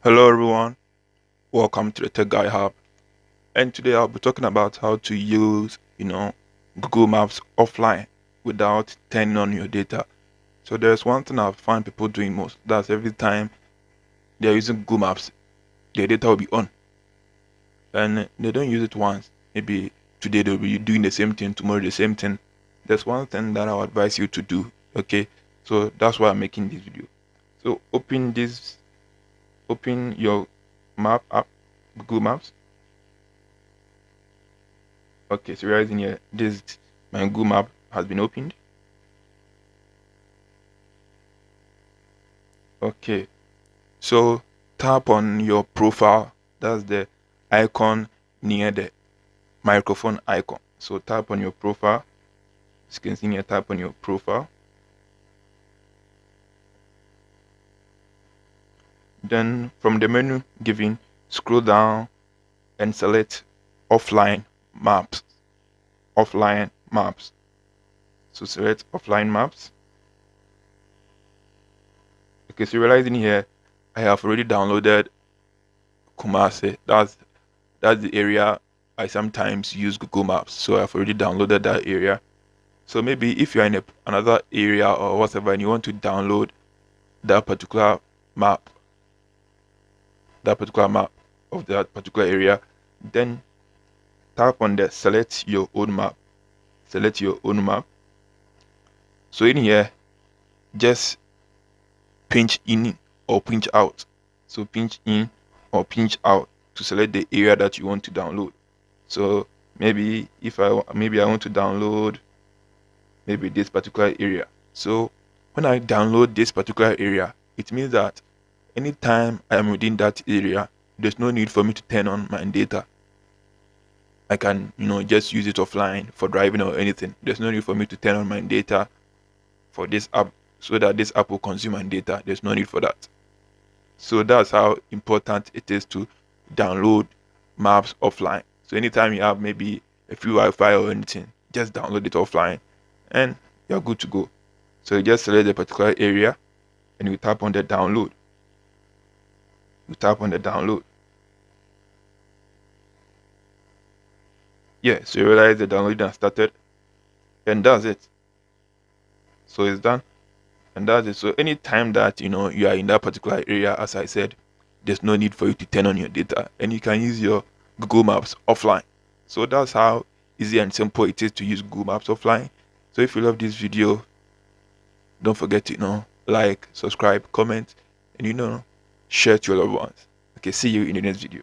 Hello everyone, welcome to the Tech Guy Hub. And today I'll be talking about how to use, Google Maps offline without turning on your data. So there's one thing I find people doing most. That's every time they're using Google Maps, their data will be on. And they don't use it once. Maybe today they'll be doing the same thing, tomorrow the same thing. There's one thing that I'll advise you to do. Okay. So that's why I'm making this video. So open your map app, Google Maps. Okay, so right in here, this my Google map has been opened. Okay, so tap on your profile. That's the icon near the microphone icon. So tap on your profile. As you can see here, tap on your profile. Then from the menu given, scroll down and select offline maps. Offline maps. So select offline maps. Okay, so realizing here, I have already downloaded Kumasi. That's the area I sometimes use Google Maps. So I've already downloaded that area. So maybe if you're in another area or whatever and you want to download that particular map, that particular map of that particular area, then tap on the select your own map. Select your own map. So in here, just pinch in or pinch out. So pinch in or pinch out to select the area that you want to download. So maybe maybe I want to download maybe this particular area. So when I download this particular area, it means that anytime I am within that area, there's no need for me to turn on my data. I can, just use it offline for driving or anything. There's no need for me to turn on my data for this app so that this app will consume my data. There's no need for that. So that's how important it is to download maps offline. So anytime you have maybe a free Wi-Fi or anything, just download it offline and you're good to go. So you just select a particular area and you tap on the download. You tap on the download. Yeah, so you realize the downloading has started and that's it. So it's done and that's it. So anytime that you are in that particular area, as I said, there's no need for you to turn on your data and you can use your Google Maps offline. So that's how easy and simple it is to use Google Maps offline. So if you love this video, don't forget to like, subscribe, comment, and share to your loved ones. Okay, see you in the next video.